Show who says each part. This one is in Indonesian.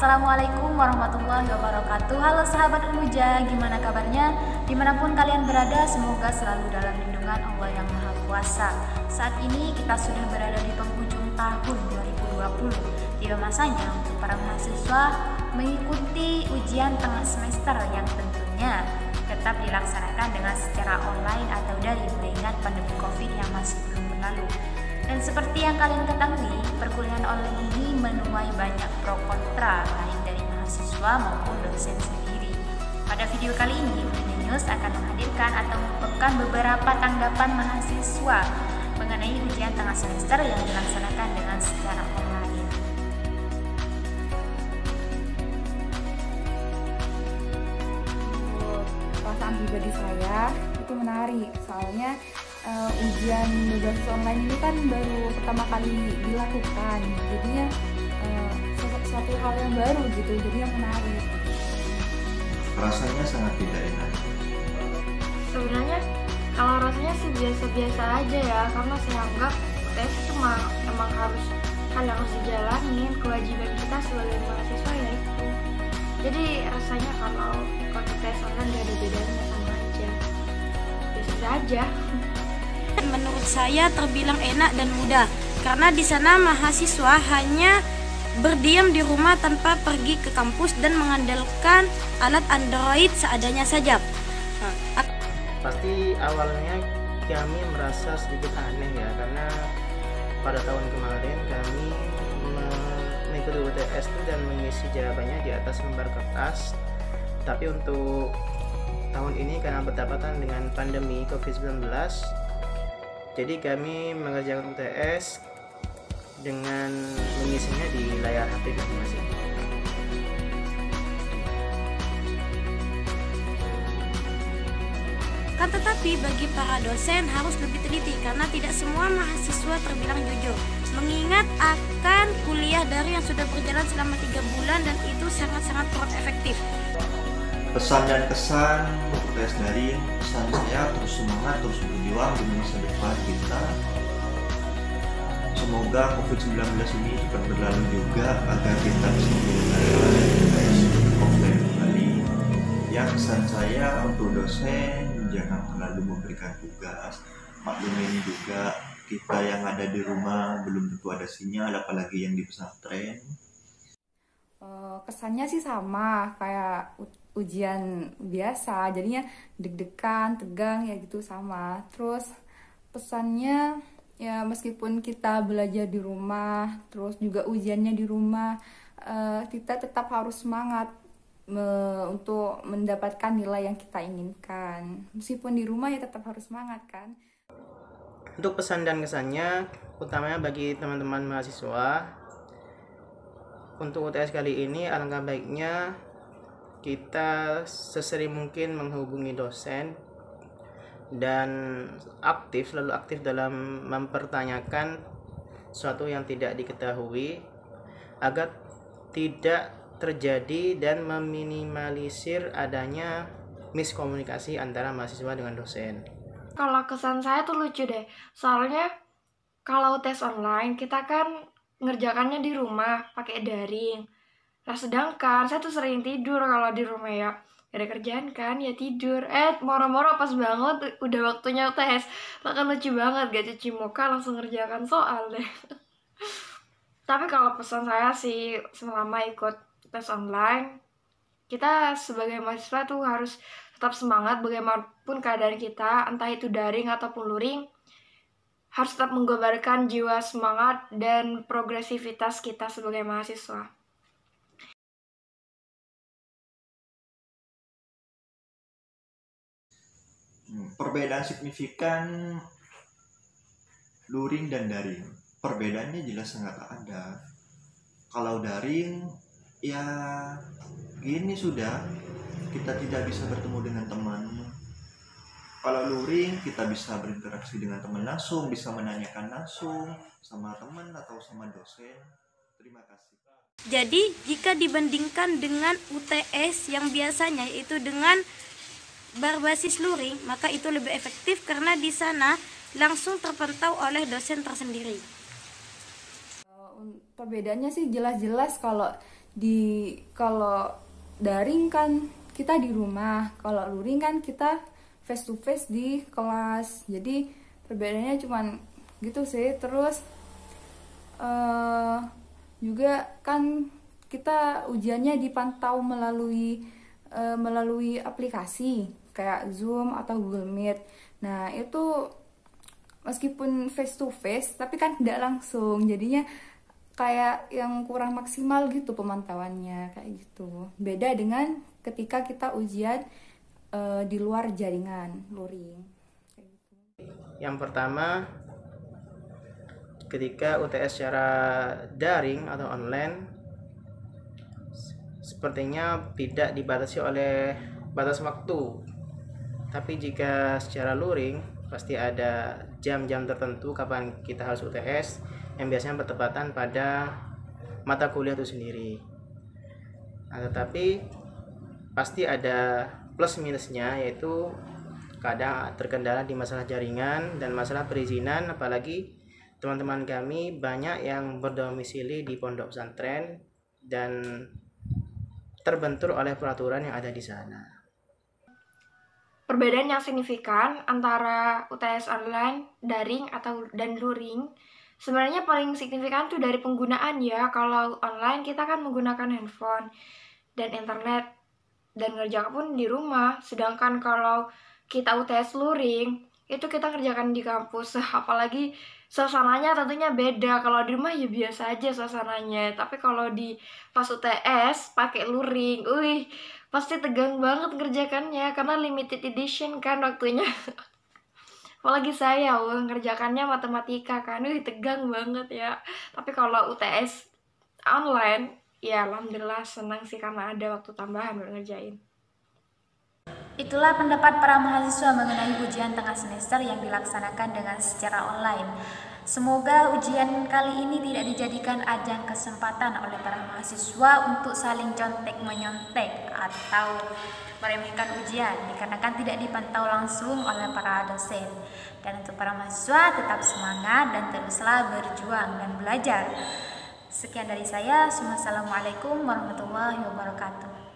Speaker 1: Assalamualaikum warahmatullahi wabarakatuh. Halo sahabat Umuja, gimana kabarnya? Dimanapun kalian berada, semoga selalu dalam lindungan Allah yang Maha Kuasa. Saat ini kita sudah berada di penghujung tahun 2020. Tiba masanya untuk para mahasiswa mengikuti ujian tengah semester yang tentunya tetap dilaksanakan dengan secara online atau daring mengingat pandemi COVID yang masih belum berlalu. Dan seperti yang kalian ketahui, perkuliahan online ini menuai banyak pro kontra baik dari mahasiswa maupun dosen sendiri. Pada video kali ini, News akan menghadirkan atau mengumpulkan beberapa tanggapan mahasiswa mengenai ujian tengah semester yang dilaksanakan dengan secara online.
Speaker 2: Perasaan pribadi saya itu menarik, soalnya ujian berbasis online ini kan baru pertama kali dilakukan, jadinya suatu hal yang baru gitu, jadi yang menarik.
Speaker 3: Rasanya sangat tidak enak.
Speaker 4: Sebenarnya kalau rasanya sih biasa-biasa aja ya, karena saya anggap UTS itu emang harus hal yang harus dijalanin, kewajiban kita sebagai mahasiswa ya itu. Jadi rasanya kalau ikut UTS online gak ada bedanya, sama aja, biasa aja.
Speaker 5: Menurut saya terbilang enak dan mudah karena di sana mahasiswa hanya berdiam di rumah tanpa pergi ke kampus dan mengandalkan alat Android seadanya saja.
Speaker 6: Pasti awalnya kami merasa sedikit aneh ya, karena pada tahun kemarin kami mengikuti UTS itu dan mengisi jawabannya di atas lembar kertas. Tapi untuk tahun ini karena berdapatan dengan pandemi COVID-19, jadi kami mengerjakan UTS dengan mengisinya di layar HP masing-masing.
Speaker 5: Kan tetapi bagi para dosen harus lebih teliti karena tidak semua mahasiswa terbilang jujur, mengingat akan kuliah daring yang sudah berjalan selama 3 bulan dan itu sangat-sangat kurang efektif.
Speaker 3: Pesan dan kesan UTS daring, pesan saya terus semangat, terus berjuang demi masa depan kita. Semoga COVID-19 ini cepat berlalu juga agar kita bisa menyelesaikan UTS offline kembali. Ya, pesan saya untuk dosen, jangan terlalu memberikan tugas. Maklumin juga kita yang ada di rumah belum tentu ada sinyal, apalagi yang di pesantren.
Speaker 2: Kesannya sih sama kayak ujian biasa, jadinya deg-degan, tegang ya gitu sama. Terus pesannya ya meskipun kita belajar di rumah, terus juga ujiannya di rumah, kita tetap harus semangat untuk mendapatkan nilai yang kita inginkan. Meskipun di rumah ya tetap harus semangat kan.
Speaker 6: Untuk pesan dan kesannya, utamanya bagi teman-teman mahasiswa, untuk UTS kali ini alangkah baiknya kita sesering mungkin menghubungi dosen dan selalu aktif dalam mempertanyakan sesuatu yang tidak diketahui agar tidak terjadi dan meminimalisir adanya miskomunikasi antara mahasiswa dengan dosen.
Speaker 4: Kalau kesan saya tuh lucu deh, soalnya kalau tes online kita kan ngerjakannya di rumah pakai daring. Nah sedangkan saya tuh sering tidur kalau di rumah ya. Ada kerjaan kan ya tidur. Moro-moro pas banget udah waktunya tes. Bahkan lucu banget, gak cuci muka langsung ngerjakan soal deh. Tapi kalau pesan saya sih selama ikut tes online, kita sebagai mahasiswa tuh harus tetap semangat bagaimanapun keadaan kita, entah itu daring ataupun luring. Harus tetap menggambarkan jiwa semangat dan progresivitas kita sebagai mahasiswa.
Speaker 3: Perbedaan signifikan luring dan daring. Perbedaannya jelas sangat ada. Kalau daring, ya gini sudah, kita tidak bisa bertemu dengan teman. Kalau luring, kita bisa berinteraksi dengan teman langsung, bisa menanyakan langsung sama teman atau sama dosen. Terima kasih.
Speaker 5: Jadi jika dibandingkan dengan UTS yang biasanya itu dengan berbasis luring, maka itu lebih efektif karena di sana langsung terpantau oleh dosen tersendiri.
Speaker 2: Perbedaannya sih jelas-jelas kalau Kalau daring kan kita di rumah, kalau luring kan kita face to face di kelas. Jadi perbedaannya cuman gitu sih. Terus juga kan kita ujiannya dipantau melalui aplikasi kayak Zoom atau Google Meet. Nah itu meskipun face to face tapi kan tidak langsung, jadinya kayak yang kurang maksimal gitu pemantauannya kayak gitu. Beda dengan ketika kita ujian di luar jaringan luring.
Speaker 6: Yang pertama, ketika UTS secara daring atau online, sepertinya tidak dibatasi oleh batas waktu. Tapi jika secara luring, pasti ada jam-jam tertentu kapan kita harus UTS yang biasanya bertepatan pada mata kuliah itu sendiri. Nah, tetapi pasti ada plus minusnya, yaitu kadang terkendala di masalah jaringan dan masalah perizinan, apalagi teman-teman kami banyak yang berdomisili di pondok pesantren dan terbentur oleh peraturan yang ada di sana.
Speaker 4: Perbedaan yang signifikan antara UTS online, daring dan luring sebenarnya paling signifikan tuh dari penggunaan ya. Kalau online kita kan menggunakan handphone dan internet dan ngerjakan pun di rumah. Sedangkan kalau kita UTS luring itu kita kerjakan di kampus. Apalagi suasananya tentunya beda. Kalau di rumah ya biasa aja suasananya. Tapi kalau di pas UTS pakai luring, pasti tegang banget ngerjakannya karena limited edition kan waktunya. Apalagi saya ngerjakannya matematika kan, tegang banget ya. Tapi kalau UTS online, ya alhamdulillah senang sih karena ada waktu tambahan buat ngerjain.
Speaker 1: Itulah pendapat para mahasiswa mengenai ujian tengah semester yang dilaksanakan dengan secara online. Semoga ujian kali ini tidak dijadikan ajang kesempatan oleh para mahasiswa untuk saling contek-menyontek atau meremehkan ujian, dikarenakan tidak dipantau langsung oleh para dosen. Dan untuk para mahasiswa tetap semangat dan teruslah berjuang dan belajar. Sekian dari saya. Wassalamualaikum warahmatullahi wabarakatuh.